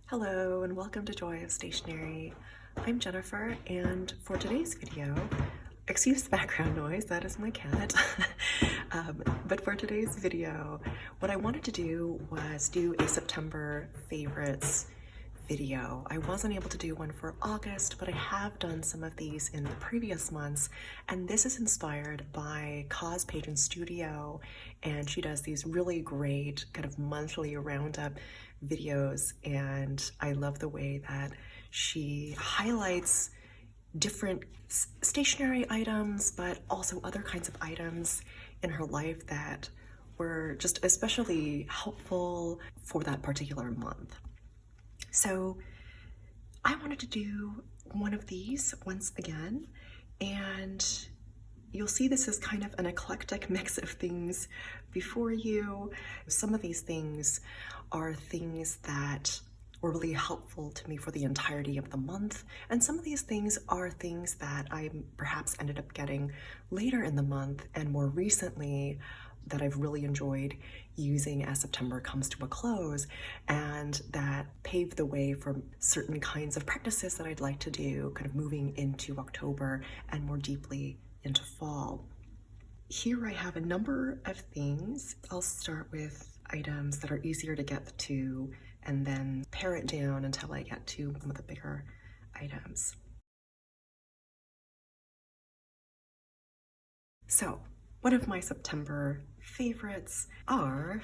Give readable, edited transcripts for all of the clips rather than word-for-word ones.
Hello and welcome to Joy of Stationery. I'm Jennifer, and for today's video, excuse the background noise, that is my cat. But for today's video, what I wanted to do was do a September favorites video. I wasn't able to do one for August, but I have done some of these in the previous months, and this is inspired by Kaz Pageant Studio, and she does these really great kind of monthly roundup videos, and I love the way that she highlights different stationery items, but also other kinds of items in her life that were just especially helpful for that particular month. So I wanted to do one of these once again, and you'll see this is kind of an eclectic mix of things before you. Some of these things are things that were really helpful to me for the entirety of the month, and some of these things are things that I perhaps ended up getting later in the month and more recently that I've really enjoyed using as September comes to a close, and that paved the way for certain kinds of practices that I'd like to do kind of moving into October and more deeply into fall. Here I have a number of things. I'll start with items that are easier to get to and then pare it down until I get to some of the bigger items. So, one of my September favorites are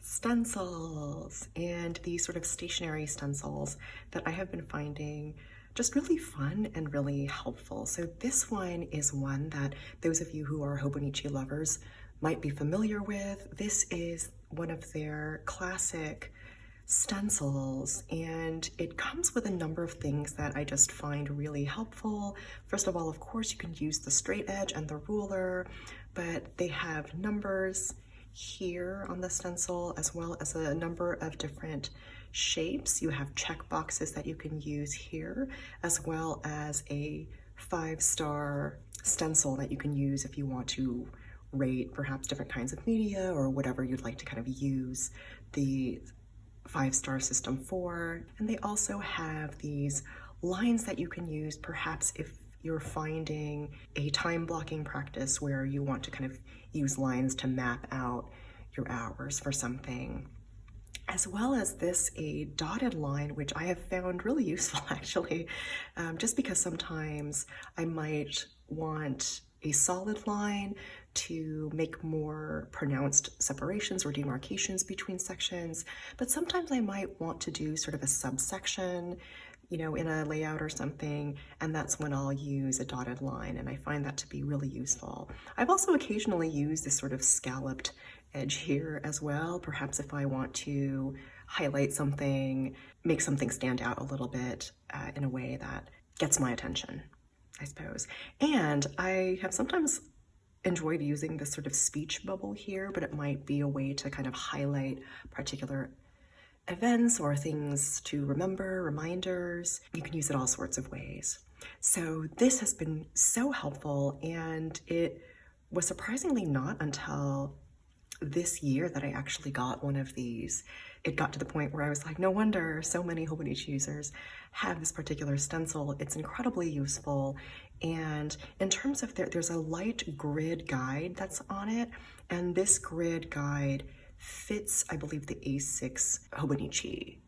stencils, and these sort of stationery stencils that I have been finding just really fun and really helpful. So this one is one that those of you who are Hobonichi lovers might be familiar with. This is one of their classic stencils, and it comes with a number of things that I just find really helpful. First of all, of course, you can use the straight edge and the ruler, but they have numbers here on the stencil as well as a number of different shapes. You have check boxes that you can use here, as well as a 5-star stencil that you can use if you want to rate perhaps different kinds of media or whatever you'd like to kind of use the 5-star system for. And they also have these lines that you can use perhaps if you're finding a time blocking practice where you want to kind of use lines to map out your hours for something. As well as this, a dotted line, which I have found really useful actually, just because sometimes I might want a solid line to make more pronounced separations or demarcations between sections, but sometimes I might want to do sort of a subsection, you know, in a layout or something, and that's when I'll use a dotted line, and I find that to be really useful. I've also occasionally used this sort of scalloped edge here as well, perhaps if I want to highlight something, make something stand out a little bit in a way that gets my attention, I suppose. And I have sometimes enjoyed using this sort of speech bubble here, but it might be a way to kind of highlight particular events or things to remember, reminders. You can use it all sorts of ways. So this has been so helpful, and it was surprisingly not until this year that I actually got one of these. It got to the point where I was like, no wonder so many Hobonichi users have this particular stencil. It's incredibly useful. And in terms of there's a light grid guide that's on it, and this grid guide fits, I believe, the A6 Hobonichi.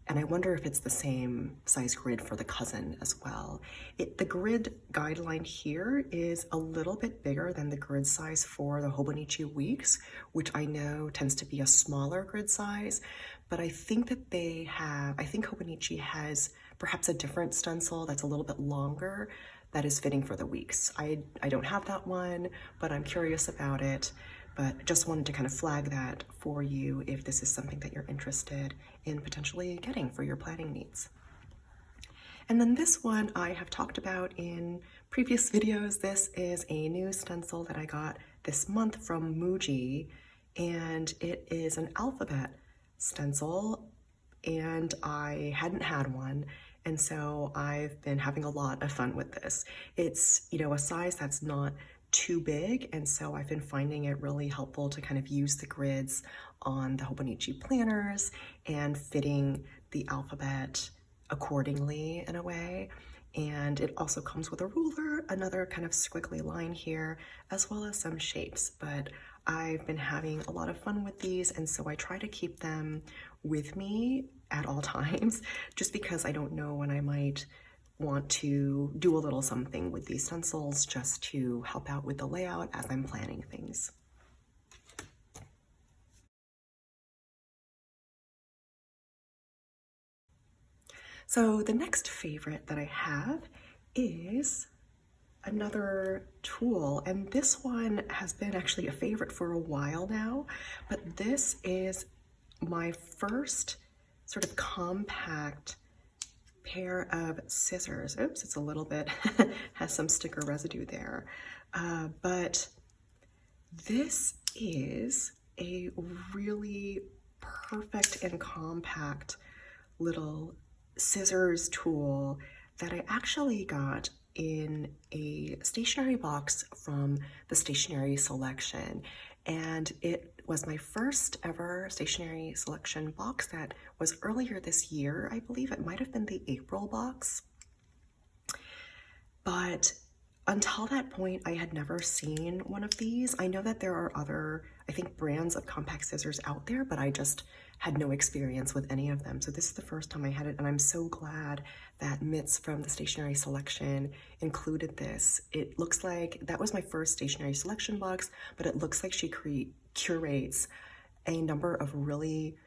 And I wonder if it's the same size grid for the cousin as well. The grid guideline here is a little bit bigger than the grid size for the Hobonichi Weeks, which I know tends to be a smaller grid size, but I think that I think Hobonichi has perhaps a different stencil that's a little bit longer that is fitting for the weeks. I don't have that one, but I'm curious about it. But just wanted to kind of flag that for you if this is something that you're interested in potentially getting for your planning needs. And then this one I have talked about in previous videos. This is a new stencil that I got this month from Muji, and it is an alphabet stencil, and I hadn't had one. And so I've been having a lot of fun with this. It's, you know, a size that's not too big, and so I've been finding it really helpful to kind of use the grids on the Hobonichi planners and fitting the alphabet accordingly in a way. And it also comes with a ruler, another kind of squiggly line here, as well as some shapes. But I've been having a lot of fun with these, and so I try to keep them with me at all times, just because I don't know when I might want to do a little something with these stencils just to help out with the layout as I'm planning things. So the next favorite that I have is another tool, and this one has been actually a favorite for a while now, but this is my first sort of compact pair of scissors. Oops, it's a little bit, has some sticker residue there. But this is a really perfect and compact little scissors tool that I actually got in a stationery box from the stationery selection. And it was my first ever stationery selection box that was earlier this year. I believe it might have been the April box. But until that point, I had never seen one of these. I know that there are other, I think, brands of compact scissors out there, but I just had no experience with any of them. So this is the first time I had it, and I'm so glad that Mitts from the stationery selection included this. It looks like, that was my first stationery selection box, but it looks like she curates a number of really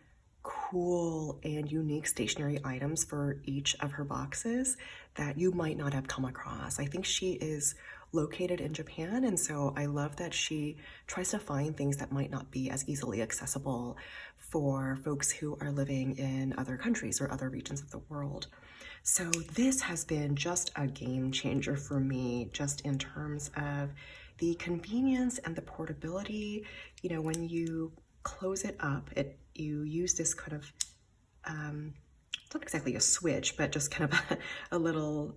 cool and unique stationery items for each of her boxes that you might not have come across. I think she is located in Japan, and so I love that she tries to find things that might not be as easily accessible for folks who are living in other countries or other regions of the world. So this has been just a game changer for me, just in terms of the convenience and the portability. You know, when you close it up, you use this kind of, it's not exactly a switch, but just kind of a little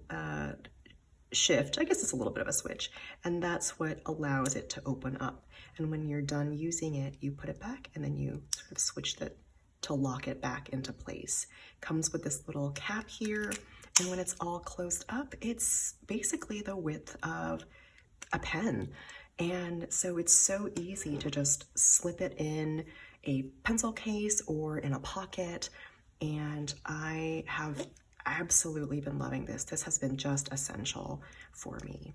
shift. I guess it's a little bit of a switch, and that's what allows it to open up. And when you're done using it, you put it back, and then you sort of switch it to lock it back into place. Comes with this little cap here, and when it's all closed up, it's basically the width of a pen. And so it's so easy to just slip it in a pencil case or in a pocket. And I have absolutely been loving this. This has been just essential for me.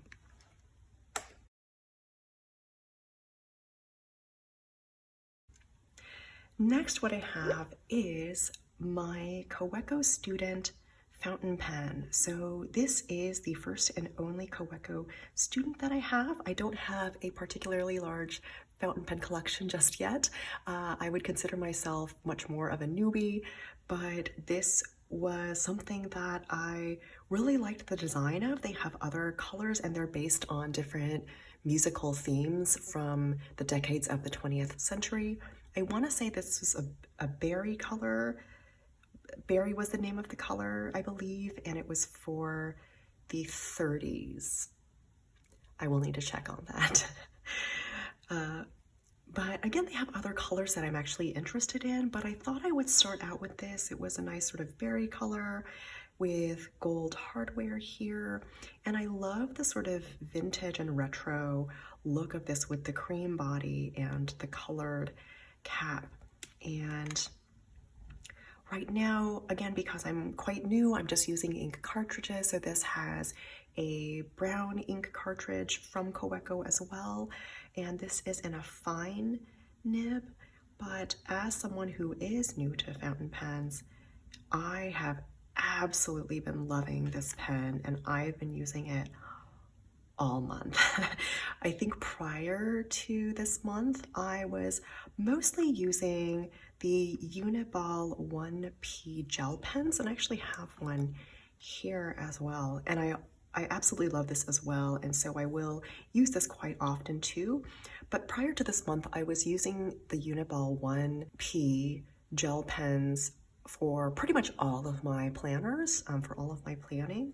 Next, what I have is my Kaweco Student Fountain Pen. So this is the first and only Kaweco student that I have. I don't have a particularly large fountain pen collection just yet. I would consider myself much more of a newbie, but this was something that I really liked the design of. They have other colors, and they're based on different musical themes from the decades of the 20th century. I want to say this was a berry color. Berry was the name of the color, I believe, and it was for the 30s. I will need to check on that. But again, they have other colors that I'm actually interested in, but I thought I would start out with this. It was a nice sort of berry color with gold hardware here, and I love the sort of vintage and retro look of this with the cream body and the colored cap. And right now, again, because I'm quite new, I'm just using ink cartridges. So this has a brown ink cartridge from Kaweco as well. And this is in a fine nib. But as someone who is new to fountain pens, I have absolutely been loving this pen, and I've been using it all month. I think prior to this month, I was mostly using the Uniball 1P gel pens, and I actually have one here as well. And I absolutely love this as well, and so I will use this quite often too. But prior to this month, I was using the Uniball 1P gel pens for pretty much all of my planners, for all of my planning.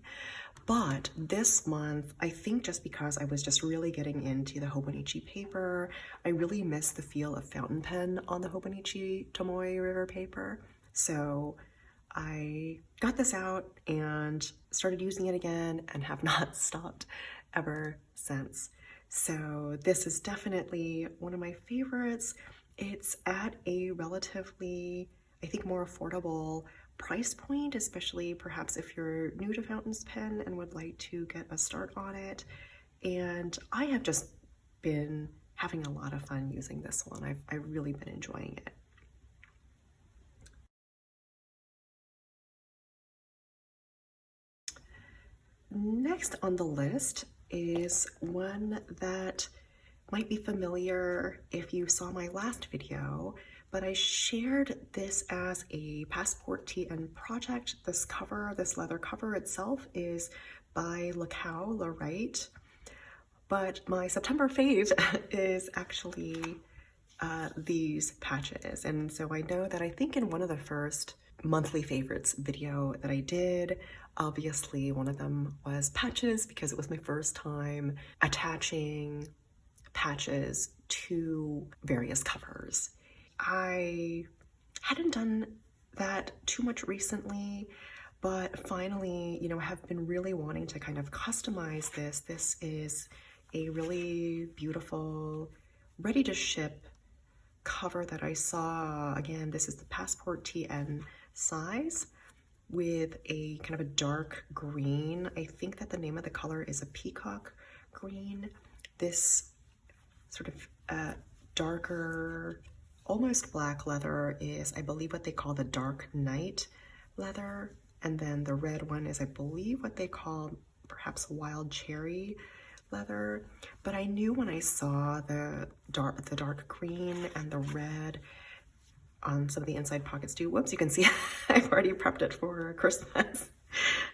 But this month, I think just because I was just really getting into the Hobonichi paper, I really missed the feel of fountain pen on the Hobonichi Tomoe River paper. So I got this out and started using it again and have not stopped ever since. So this is definitely one of my favorites. It's at a relatively, I think, more affordable price point, especially perhaps if you're new to fountain pen and would like to get a start on it. And I have just been having a lot of fun using this one. I've really been enjoying it. Next on the list is one that might be familiar if you saw my last video, but I shared this as a passport TN project. This cover, this leather cover itself is by Lacau, but my September fave is actually these patches. And so I know that I think in one of the first monthly favorites video that I did, obviously one of them was patches because it was my first time attaching patches to various covers. I hadn't done that too much recently, but finally, you know, have been really wanting to kind of customize this. This is a really beautiful, ready to ship cover that I saw. Again, this is the Passport TN size with a kind of a dark green. I think that the name of the color is a peacock green. This sort of darker, almost black leather is, I believe, what they call the dark night leather. And then the red one is, I believe, what they call perhaps wild cherry leather. But I knew when I saw the dark green and the red on some of the inside pockets too. Whoops, you can see I've already prepped it for Christmas.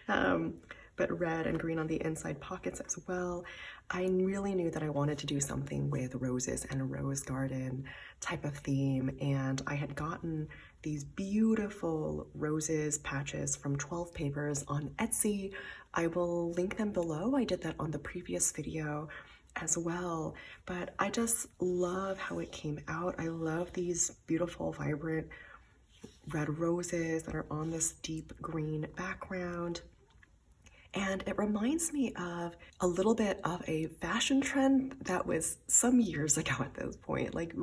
But red and green on the inside pockets as well. I really knew that I wanted to do something with roses and a rose garden type of theme, and I had gotten these beautiful roses patches from 12 Papers on Etsy. I will link them below. I did that on the previous video as well, but I just love how it came out. I love these beautiful, vibrant red roses that are on this deep green background. And it reminds me of a little bit of a fashion trend that was some years ago at this point, like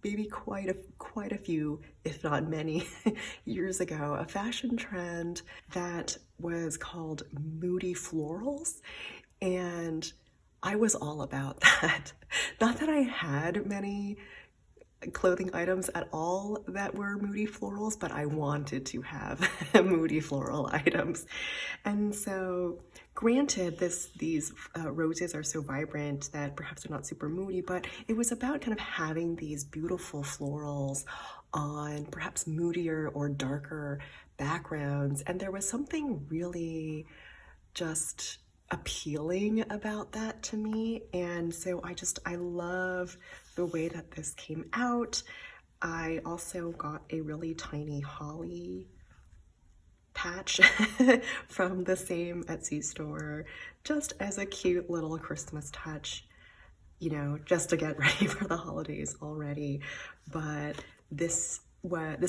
maybe quite a few, if not many years ago, a fashion trend that was called moody florals. And I was all about that. Not that I had many clothing items at all that were moody florals, but I wanted to have moody floral items. And so granted, these roses are so vibrant that perhaps they're not super moody, but it was about kind of having these beautiful florals on perhaps moodier or darker backgrounds. And there was something really just appealing about that to me. And so I love the way that this came out. I also got a really tiny holly patch from the same Etsy store, just as a cute little Christmas touch, you know, just to get ready for the holidays already. But this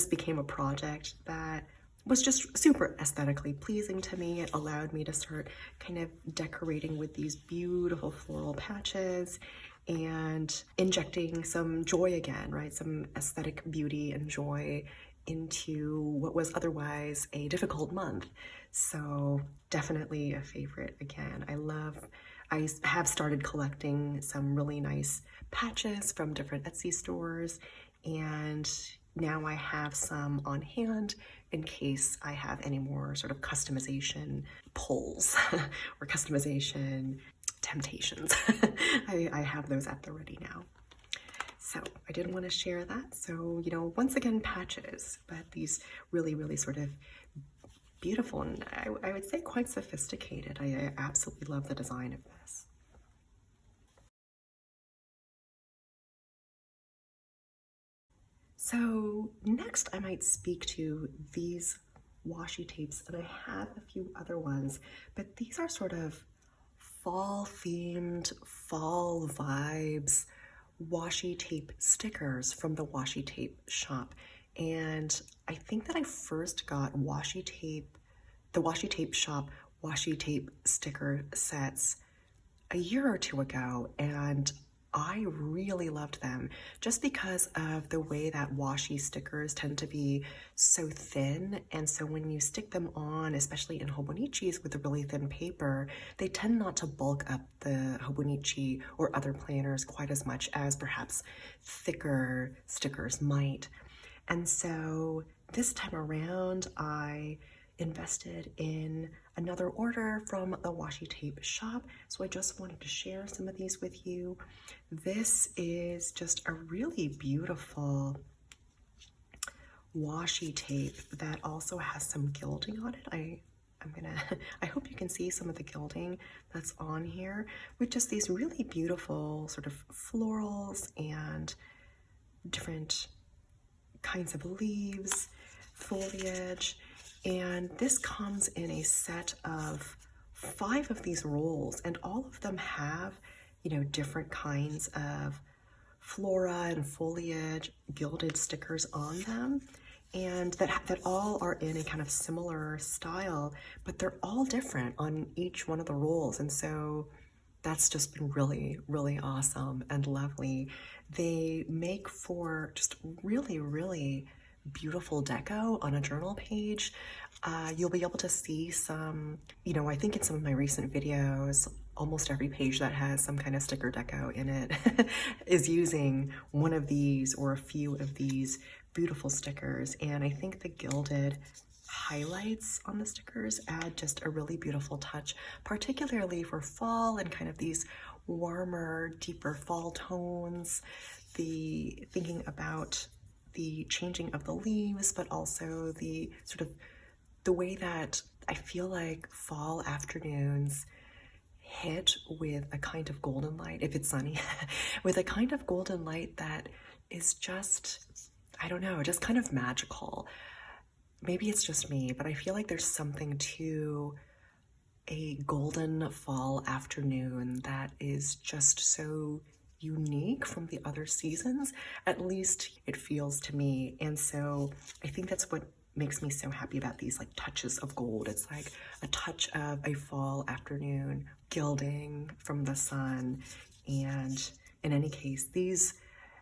became a project that was just super aesthetically pleasing to me. It allowed me to start kind of decorating with these beautiful floral patches and injecting some joy again, right? Some aesthetic beauty and joy into what was otherwise a difficult month. So definitely a favorite again. I have started collecting some really nice patches from different Etsy stores, and now I have some on hand in case I have any more sort of customization pulls or customization temptations. I have those at the ready now. So I did want to share that. So, you know, once again, patches, but these really, really sort of beautiful and I would say quite sophisticated. I absolutely love the design of this. So next I might speak to these washi tapes, and I have a few other ones, but these are sort of fall themed, fall vibes washi tape stickers from the washi tape shop. And I think that I first got the washi tape shop washi tape sticker sets a year or two ago, and I really loved them just because of the way that washi stickers tend to be so thin. And so when you stick them on, especially in Hobonichis with a really thin paper, they tend not to bulk up the Hobonichi or other planners quite as much as perhaps thicker stickers might. And so this time around, I invested in another order from the washi tape shop. So I just wanted to share some of these with you. This is just a really beautiful washi tape that also has some gilding on it. I hope you can see some of the gilding that's on here with just these really beautiful sort of florals and different kinds of leaves, foliage. And this comes in a set of 5 of these rolls, and all of them have, different kinds of flora and foliage, gilded stickers on them, and that all are in a kind of similar style, but they're all different on each one of the rolls. And so that's just been really, really awesome and lovely. They make for just really, really beautiful deco on a journal page. You'll be able to see some, I think in some of my recent videos, almost every page that has some kind of sticker deco in it is using one of these or a few of these beautiful stickers. And I think the gilded highlights on the stickers add just a really beautiful touch, particularly for fall and kind of these warmer, deeper fall tones. Thinking about the changing of the leaves, but also the sort of the way that I feel like fall afternoons hit with a kind of golden light, if it's sunny, with a kind of golden light that is just, I don't know, just kind of magical. Maybe it's just me, but I feel like there's something to a golden fall afternoon that is just so unique from the other seasons. At least it feels to me. And so I think that's what makes me so happy about these like touches of gold. It's like a touch of a fall afternoon gilding from the sun. And in any case, these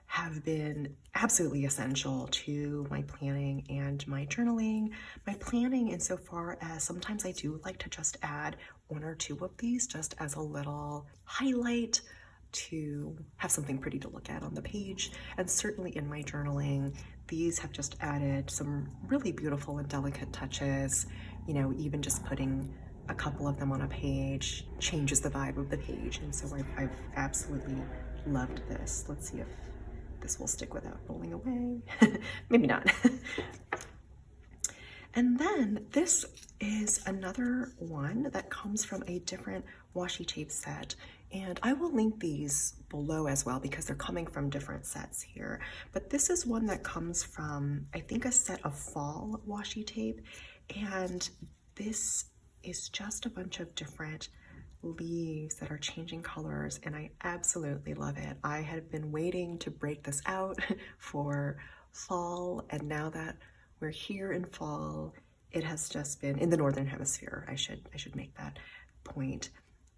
have been absolutely essential to my planning and my journaling. My planning insofar as sometimes I do like to just add 1 or 2 of these just as a little highlight to have something pretty to look at on the page. And certainly in my journaling, these have just added some really beautiful and delicate touches. Even just putting a couple of them on a page changes the vibe of the page. And so I've absolutely loved this. Let's see if this will stick without rolling away. Maybe not. And then this is another one that comes from a different washi tape set. And I will link these below as well because they're coming from different sets here. But this is one that comes from, I think, a set of fall washi tape. And this is just a bunch of different leaves that are changing colors, and I absolutely love it. I had been waiting to break this out for fall, and now that we're here in fall, it has just been in the Northern Hemisphere. I should make that point.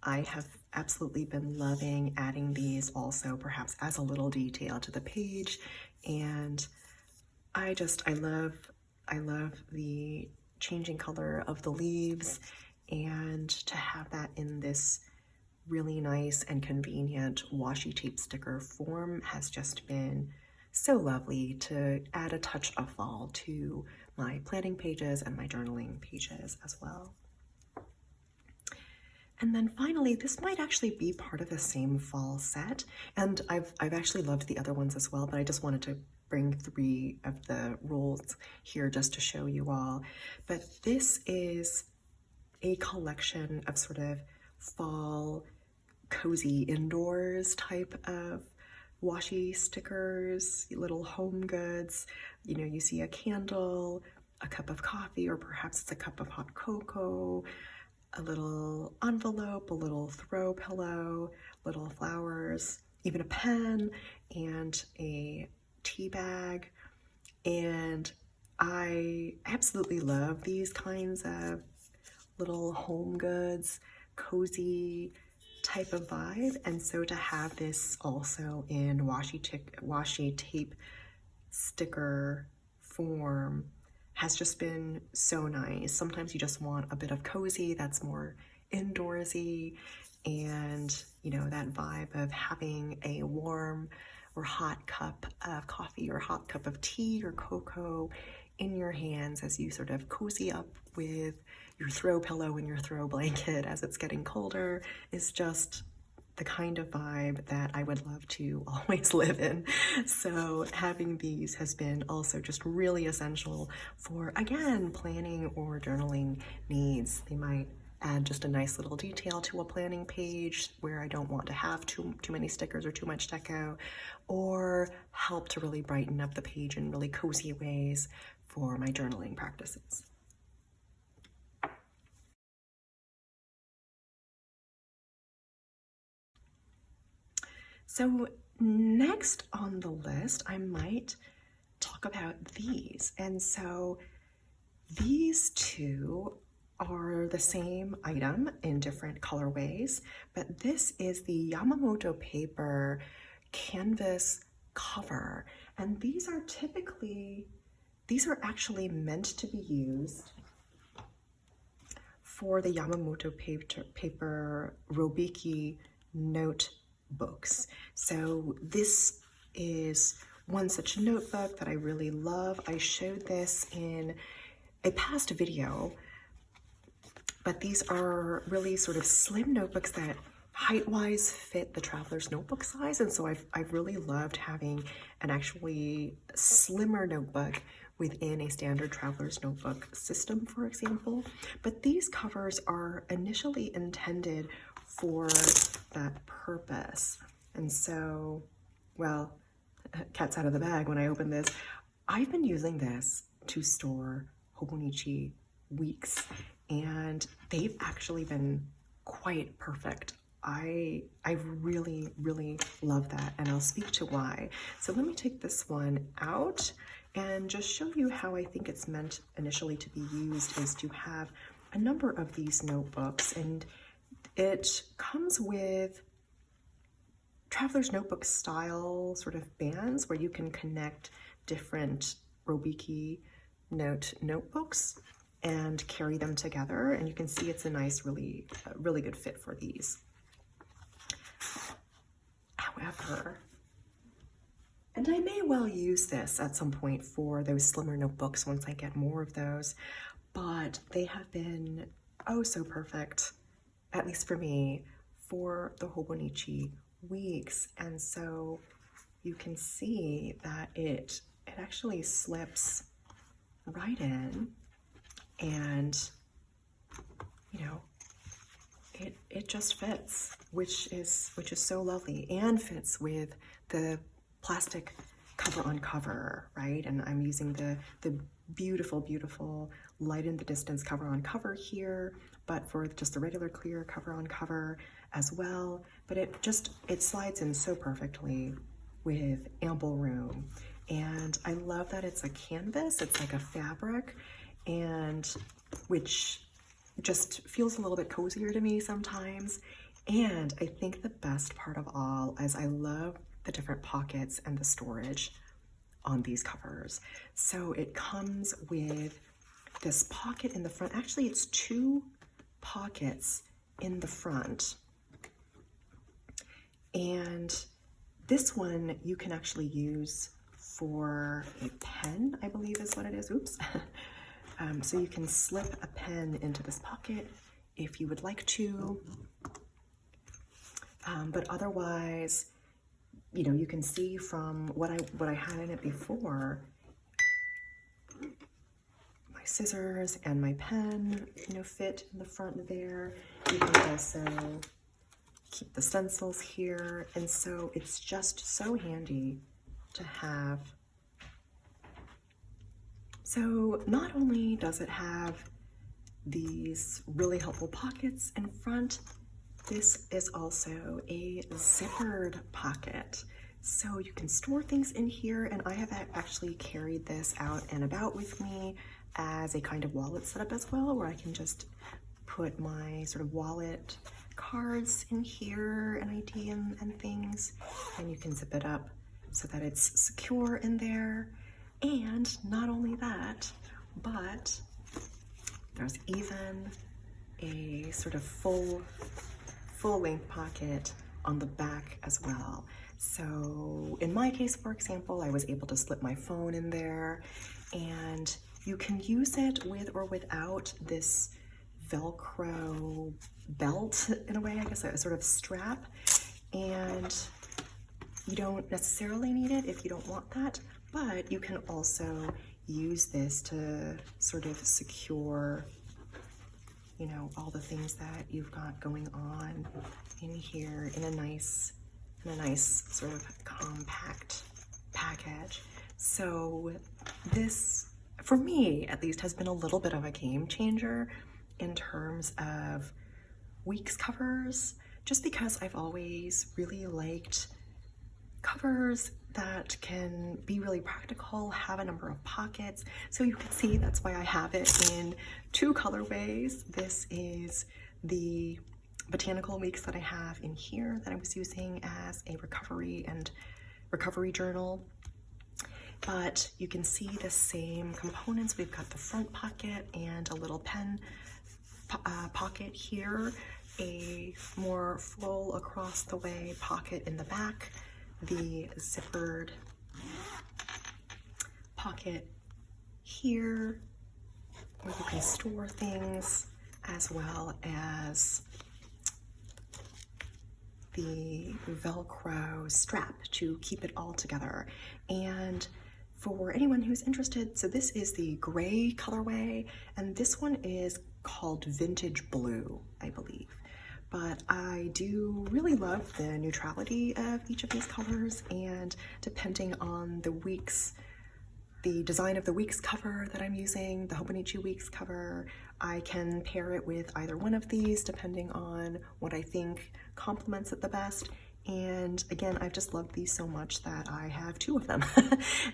I have absolutely been loving adding these also perhaps as a little detail to the page, and I love the changing color of the leaves, and to have that in this really nice and convenient washi tape sticker form has just been so lovely to add a touch of fall to my planning pages and my journaling pages as well. And then finally, this might actually be part of the same fall set, and I've actually loved the other ones as well, but I just wanted to bring 3 of the rolls here just to show you all. But this is a collection of sort of fall cozy indoors type of washi stickers, little home goods. You know, you see a candle, a cup of coffee, or perhaps it's a cup of hot cocoa, a little envelope, a little throw pillow, little flowers, even a pen, and a tea bag. And I absolutely love these kinds of little home goods, cozy type of vibe. And so to have this also in washi tape sticker form has just been so nice. Sometimes you just want a bit of cozy that's more indoorsy, and you know, that vibe of having a warm or hot cup of coffee or hot cup of tea or cocoa in your hands as you sort of cozy up with your throw pillow and your throw blanket as it's getting colder is just the kind of vibe that I would love to always live in. So having these has been also just really essential for, again, planning or journaling needs. They might add just a nice little detail to a planning page where I don't want to have too many stickers or too much deco, or help to really brighten up the page in really cozy ways for my journaling practices. So next on the list, I might talk about these. And so these two are the same item in different colorways, but this is the Yamamoto paper canvas cover. And these are actually meant to be used for the Yamamoto paper Hobonichi notebooks. So this is one such notebook that I really love. I showed this in a past video, but these are really sort of slim notebooks that height-wise fit the traveler's notebook size, and so I've really loved having an actually slimmer notebook within a standard traveler's notebook system, for example. But these covers are initially intended for that purpose. And so, well, cat's out of the bag when I open this. I've been using this to store Hobonichi Weeks, and they've actually been quite perfect. I really, really love that, and I'll speak to why. So let me take this one out and just show you how I think it's meant initially to be used, is to have a number of these notebooks, and it comes with traveler's notebook style sort of bands where you can connect different Hobonichi notebooks and carry them together, and you can see it's a nice, really good fit for these. However, and I may well use this at some point for those slimmer notebooks once I get more of those, but they have been oh so perfect, at least for me, for the Hobonichi Weeks. And so you can see that it actually slips right in, and you know, it just fits, which is so lovely, and fits with the plastic cover on cover, right? And I'm using the beautiful light in the distance cover on cover here, but for just the regular clear cover on cover as well. But it slides in so perfectly with ample room. And I love that it's a canvas, it's like a fabric, and which just feels a little bit cozier to me sometimes. And I think the best part of all is I love the different pockets and the storage on these covers. So it comes with this pocket in the front. Actually, it's two pockets in the front. And this one you can actually use for a pen, I believe is what it is. Oops. So you can slip a pen into this pocket if you would like to. But otherwise, you know, you can see from what I had in it before, my scissors and my pen, you know, fit in the front there. You can also keep the stencils here, and so it's just so handy to have. So not only does it have these really helpful pockets in front, this is also a zippered pocket. So you can store things in here, and I have actually carried this out and about with me as a kind of wallet setup as well, where I can just put my sort of wallet cards in here and ID and things, and you can zip it up so that it's secure in there. And not only that, but there's even a sort of full-length pocket on the back as well. So in my case, for example, I was able to slip my phone in there, and you can use it with or without this Velcro belt in a way, I guess, a sort of strap, and you don't necessarily need it if you don't want that, but you can also use this to sort of secure, you know, all the things that you've got going on in here in a nice sort of compact package. So this, for me at least, has been a little bit of a game changer in terms of Weeks covers, just because I've always really liked covers that can be really practical, have a number of pockets. So you can see that's why I have it in two colorways. This is the Botanical Weeks that I have in here that I was using as a recovery journal. But you can see the same components. We've got the front pocket and a little pen pocket here, a more full across the way pocket in the back, the zippered pocket here where you can store things, as well as the Velcro strap to keep it all together. And for anyone who's interested, so this is the gray colorway, and this one is called Vintage Blue, I believe. But I do really love the neutrality of each of these colors, and depending on the weeks, the design of the Weeks cover that I'm using, the Hobonichi Weeks cover, I can pair it with either one of these depending on what I think complements it the best. And again, I've just loved these so much that I have two of them.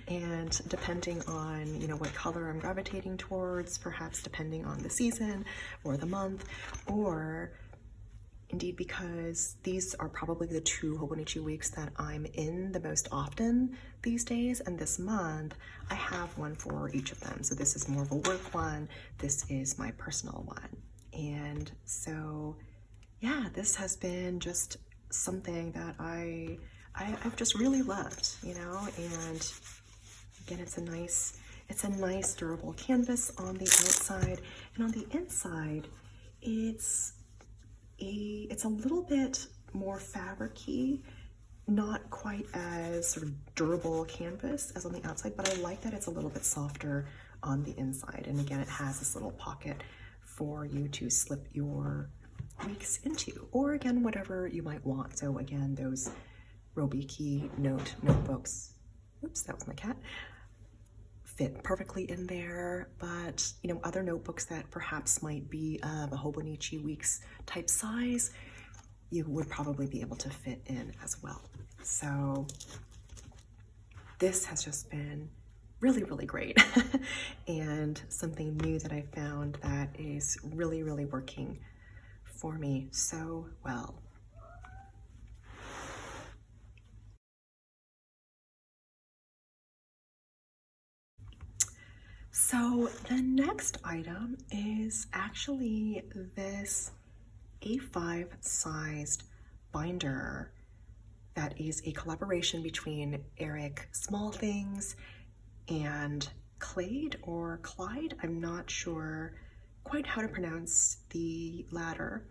And depending on, you know, what color I'm gravitating towards, perhaps depending on the season or the month, or indeed because these are probably the two Hobonichi Weeks that I'm in the most often these days, and this month I have one for each of them. So this is more of a work one, this is my personal one. And so yeah, this has been just something that I've just really loved, you know. And again, it's a nice durable canvas on the outside, and on the inside it's a little bit more fabric-y, not quite as sort of durable canvas as on the outside, but I like that it's a little bit softer on the inside. And again, it has this little pocket for you to slip your Weeks into, or again, whatever you might want. So again, those Hobonichi notebooks, oops, that was my cat, fit perfectly in there. But you know, other notebooks that perhaps might be of a Hobonichi Weeks type size, you would probably be able to fit in as well. So this has just been really, really great and something new that I found that is really, really working for me so well. So the next item is actually this A5 sized binder that is a collaboration between Eric Small Things and Kleid or Clyde. I'm not sure quite how to pronounce the latter,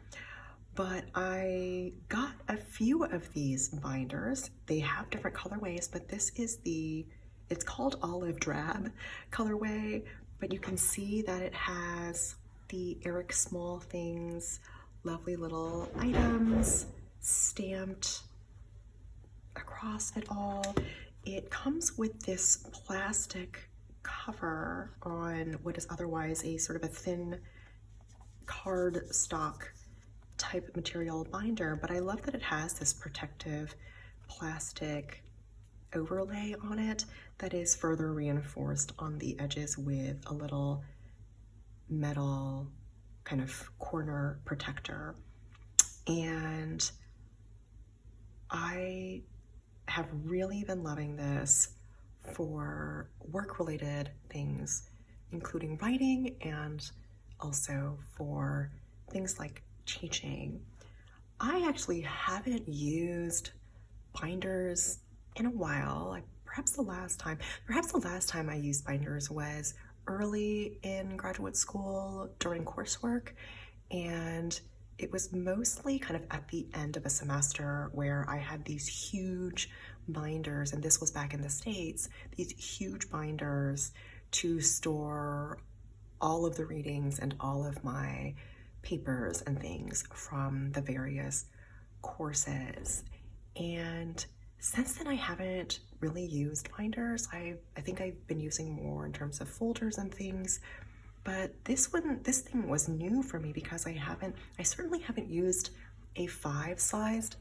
but I got a few of these binders. They have different colorways, but this is it's called Olive Drab colorway, but you can see that it has the Eric Small Things lovely little items stamped across it all. It comes with this plastic cover on what is otherwise a sort of a thin cardstock type material binder, but I love that it has this protective plastic overlay on it that is further reinforced on the edges with a little metal kind of corner protector. And I have really been loving this for work-related things, including writing and also for things like teaching. I actually haven't used binders in a while. Perhaps the last time I used binders was early in graduate school during coursework, and it was mostly kind of at the end of a semester where I had these huge binders, and this was back in the States, these huge binders to store all of the readings and all of my papers and things from the various courses. And since then I haven't really used binders. I think I've been using more in terms of folders and things, but this thing was new for me because I certainly haven't used A5 sized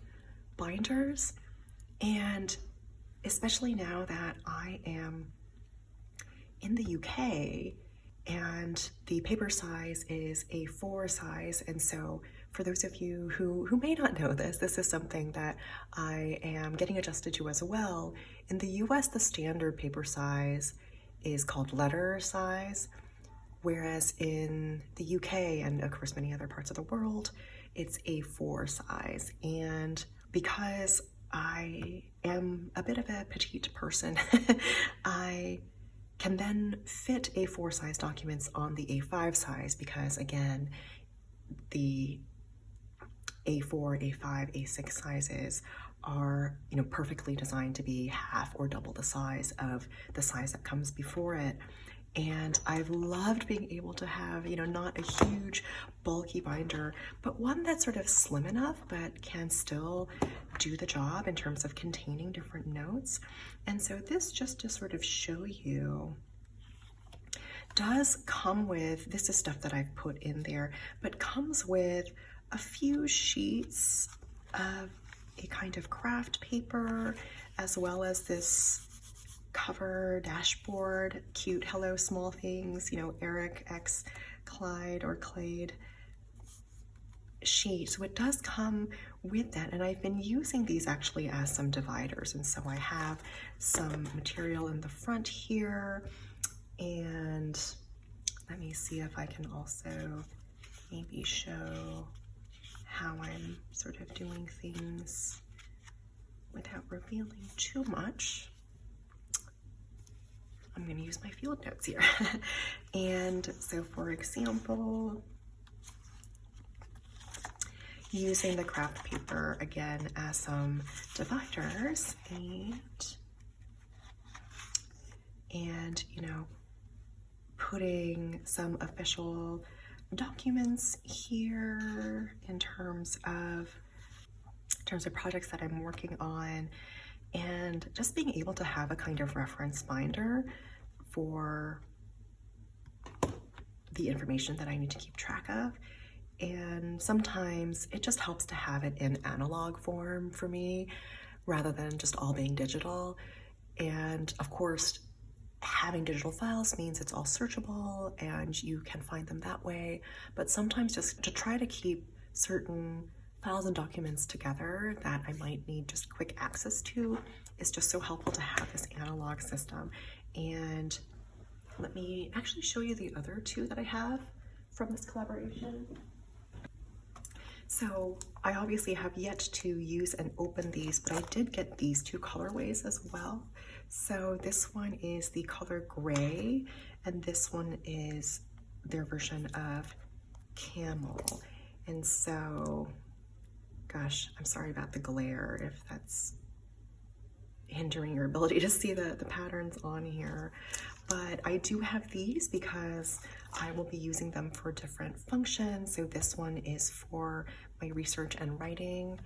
binders. And especially now that I am in the UK and the paper size is A4 size, and so for those of you who may not know this, this is something that I am getting adjusted to as well. In the US, the standard paper size is called letter size, whereas in the UK and of course many other parts of the world, it's A4 size. And because I am a bit of a petite person, I can then fit A4 size documents on the A5 size because, again, the A4, A5, A6 sizes are, perfectly designed to be half or double the size of the size that comes before it. And I've loved being able to have, not a huge bulky binder, but one that's sort of slim enough but can still do the job in terms of containing different notes. And so this, just to sort of show you, does come with, this is stuff that I've put in there, but comes with a few sheets of a kind of craft paper, as well as this cover dashboard, cute Hello Small Things, Eric X Kleid or Kleid sheet. So it does come with that, and I've been using these actually as some dividers. And so I have some material in the front here, and let me see if I can also maybe show how I'm sort of doing things without revealing too much. I'm going to use my field notes here. And so, for example, using the craft paper again as some dividers and putting some official documents here in terms of projects that I'm working on, and just being able to have a kind of reference binder for the information that I need to keep track of. And sometimes it just helps to have it in analog form for me rather than just all being digital. And of course, having digital files means it's all searchable and you can find them that way. But sometimes just to try to keep certain files and documents together that I might need just quick access to is just so helpful to have this analog system. And let me actually show you the other two that I have from this collaboration. So I obviously have yet to use and open these, but I did get these two colorways as well. So this one is the color gray, and this one is their version of camel. And so, gosh, I'm sorry about the glare if that's hindering your ability to see the patterns on here. But I do have these because I will be using them for different functions. So this one is for my research and writing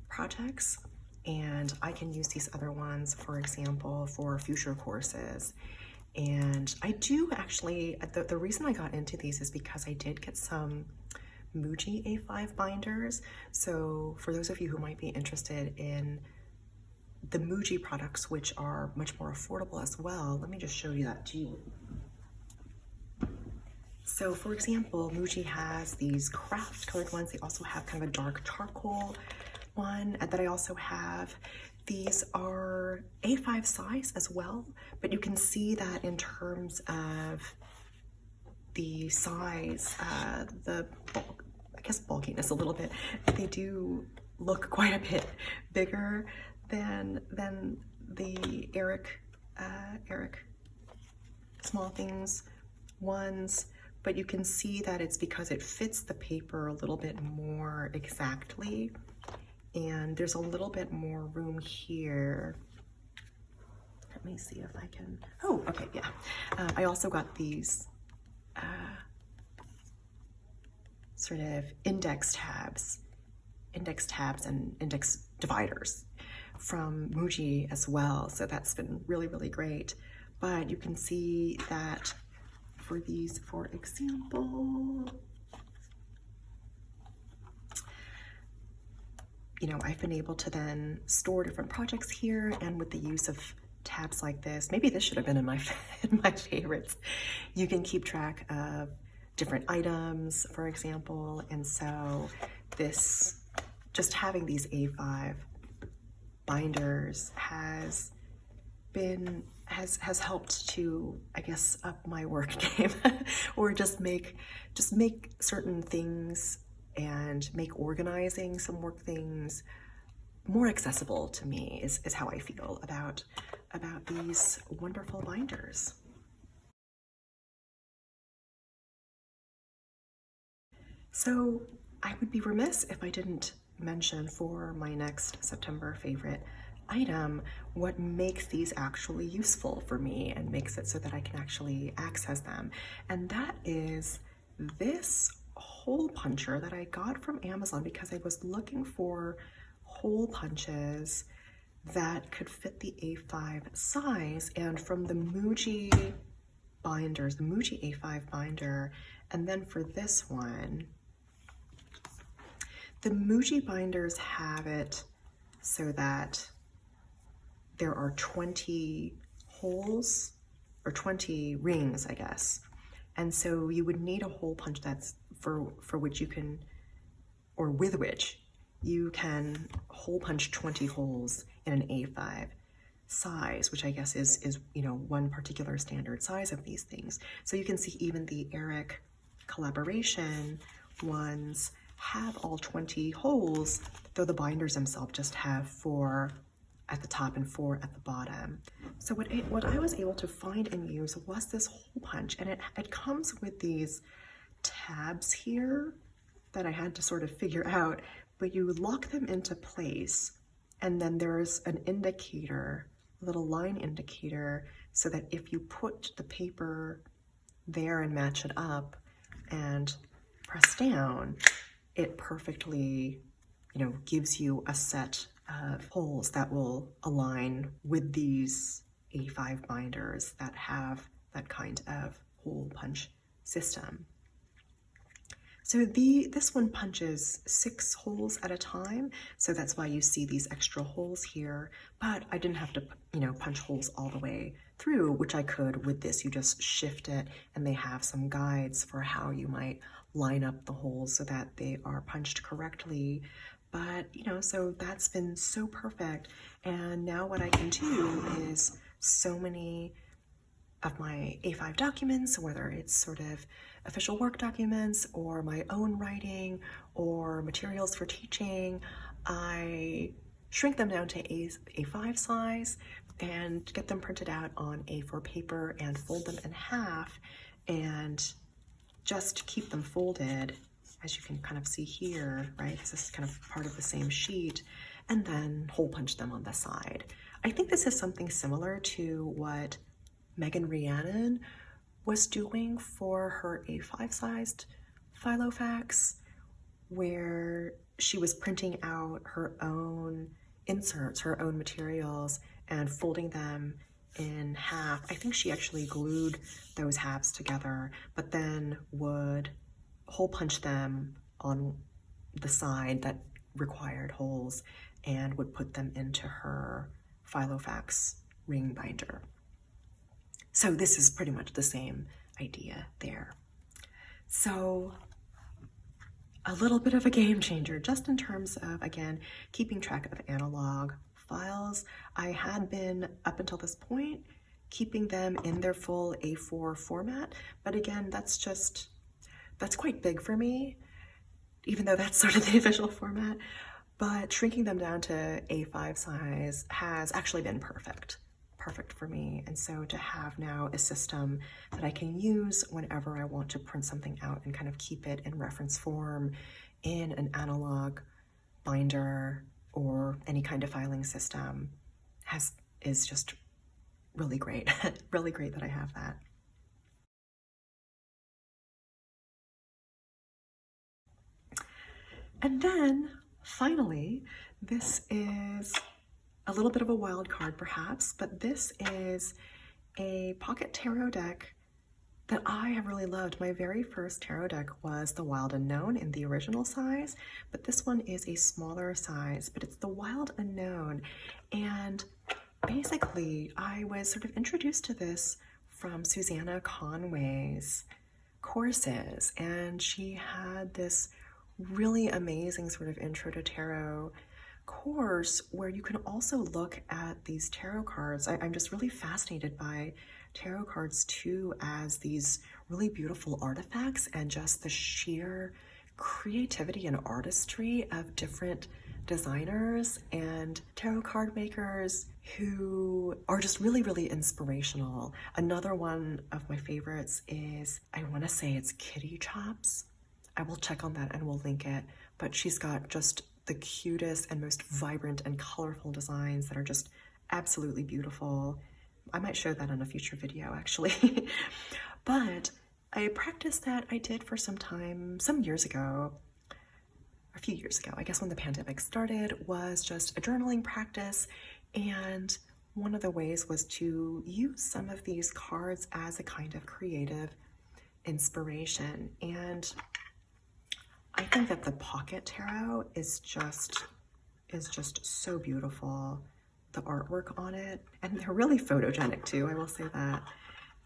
projects, and I can use these other ones, for example, for future courses. And I do actually, the reason I got into these is because I did get some Muji A5 binders. So for those of you who might be interested in the Muji products, which are much more affordable as well, let me just show you that to you. So for example, Muji has these craft colored ones. They also have kind of a dark charcoal one that I also have. These are A5 size as well, but you can see that in terms of the size, I guess bulkiness a little bit, they do look quite a bit bigger than the Eric Small Things ones, but you can see that it's because it fits the paper a little bit more exactly. And there's a little bit more room here. Let me see if I can, oh, okay, yeah. I also got these sort of index tabs and index dividers from Muji as well. So that's been really, really great. But you can see that for these, for example, you know, I've been able to then store different projects here, and with the use of tabs like this, maybe this should have been in my favorites, you can keep track of different items, for example. And so this, just having these A5 binders has helped to, I guess, up my work game or just make certain things and make organizing some work things more accessible to me is how I feel about these wonderful binders. So I would be remiss if I didn't mention for my next September favorite item what makes these actually useful for me and makes it so that I can actually access them. And that is this hole puncher that I got from Amazon because I was looking for hole punches that could fit the A5 size, and from the Muji binders, the Muji A5 binder, and then for this one, the Muji binders have it so that there are 20 holes, or 20 rings, I guess. And so you would need a hole punch that's for which you can, or with which you can hole punch 20 holes in an A5 size, which I guess is you know, one particular standard size of these things. So you can see even the Eric collaboration ones have all 20 holes, though the binders themselves just have 4 at the top and 4 at the bottom. So what I was able to find and use was this hole punch, and it comes with these tabs here that I had to sort of figure out, but you lock them into place, and then there's an indicator, a little line indicator, so that if you put the paper there and match it up and press down, it perfectly, you know, gives you a set of holes that will align with these A5 binders that have that kind of hole punch system. So this one punches 6 holes at a time, so that's why you see these extra holes here, but I didn't have to, you know, punch holes all the way through, which I could with this. You just shift it, and they have some guides for how you might line up the holes so that they are punched correctly. But, you know, so that's been so perfect. And now what I can do is so many of my A5 documents, whether it's sort of official work documents or my own writing or materials for teaching, I shrink them down to A5 size and get them printed out on A4 paper and fold them in half and just keep them folded, as you can kind of see here, right? This is kind of part of the same sheet, and then hole punch them on the side. I think this is something similar to what Megan Rhiannon was doing for her A5 sized Filofax, where she was printing out her own inserts, her own materials, and folding them in half. I think she actually glued those halves together, but then would hole punch them on the side that required holes and would put them into her Filofax ring binder. So this is pretty much the same idea there. So a little bit of a game changer just in terms of, again, keeping track of analog files. I had been, up until this point, keeping them in their full A4 format, but again, that's quite big for me, even though that's sort of the official format, but shrinking them down to A5 size has actually been perfect for me. And so to have now a system that I can use whenever I want to print something out and kind of keep it in reference form in an analog binder or any kind of filing system is just really great. Really great that I have that. And then finally, this is a little bit of a wild card perhaps, but this is a pocket tarot deck that I have really loved. My very first tarot deck was the Wild Unknown in the original size, but this one is a smaller size, but it's the Wild Unknown. And basically, I was sort of introduced to this from Susanna Conway's courses, and she had this really amazing sort of intro to tarot course where you can also look at these tarot cards. I'm just really fascinated by tarot cards too as these really beautiful artifacts and just the sheer creativity and artistry of different designers and tarot card makers who are just really, really inspirational. Another one of my favorites is, I want to say it's Kitty Chops. I will check on that and we'll link it, but she's got just the cutest and most vibrant and colorful designs that are just absolutely beautiful. I might show that in a future video actually. But a practice that I did for some time, some years ago, a few years ago, I guess when the pandemic started, was just a journaling practice. And one of the ways was to use some of these cards as a kind of creative inspiration. And I think that the pocket tarot is just so beautiful. The artwork on it, and they're really photogenic too, I will say that.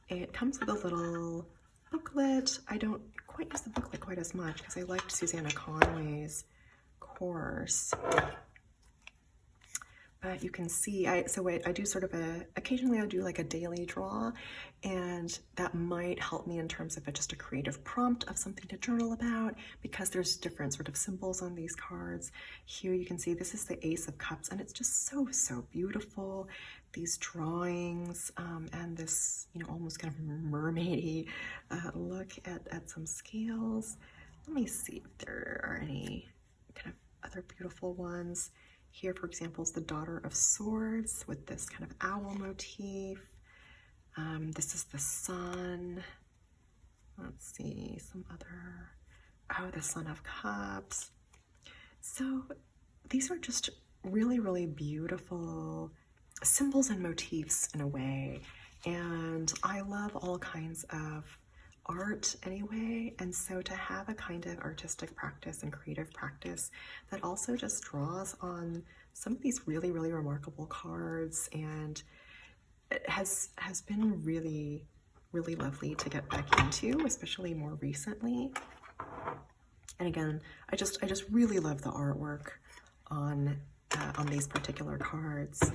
It comes with a little booklet. I don't quite use the booklet quite as much because I liked Susanna Conway's course. But you can see, I do sort of occasionally I'll do like a daily draw, and that might help me in terms of just a creative prompt of something to journal about, because there's different sort of symbols on these cards. Here you can see this is the Ace of Cups, and it's just so beautiful. These drawings and this, you know, almost kind of mermaidy look at some scales. Let me see if there are any kind of other beautiful ones. Here, for example, is the Daughter of Swords with this kind of owl motif. This is the Sun. Let's see, some other, oh, the Son of Cups. So these are just really, really beautiful symbols and motifs in a way. And I love all kinds of art anyway, and so to have a kind of artistic practice and creative practice that also just draws on some of these really, really remarkable cards, and it has been really, really lovely to get back into, especially more recently. And again, I just really love the artwork on these particular cards.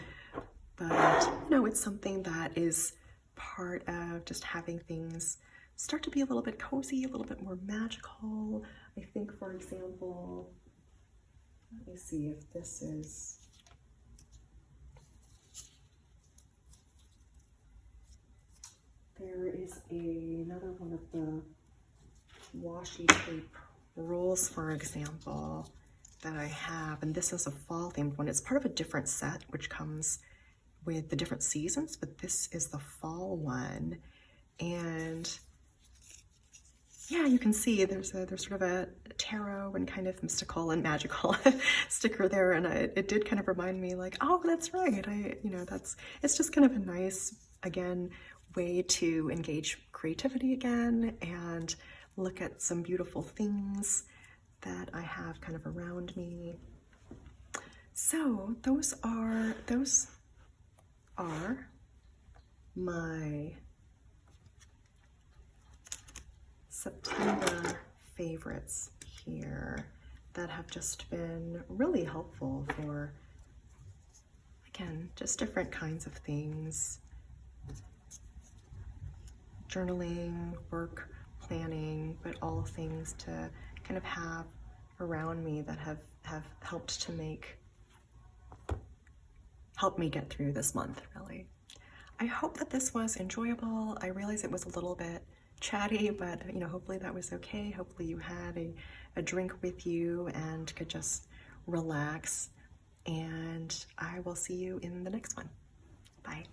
But you know, it's something that is part of just having things start to be a little bit cozy, a little bit more magical. I think, for example, let me see if this is, there is another one of the washi tape rules, for example, that I have, and this is a fall themed one. It's part of a different set which comes with the different seasons, but this is the fall one. And yeah, you can see there's sort of tarot and kind of mystical and magical sticker there, and it did kind of remind me like, oh, that's right. It's just kind of a nice, again, way to engage creativity again and look at some beautiful things that I have kind of around me. So those are my September favorites here that have just been really helpful for, again, just different kinds of things. Journaling, work, planning, but all things to kind of have around me that have helped me get through this month, really. I hope that this was enjoyable. I realize it was a little bit chatty, but hopefully that was okay. Hopefully you had a drink with you and could just relax. And I will see you in the next one. Bye.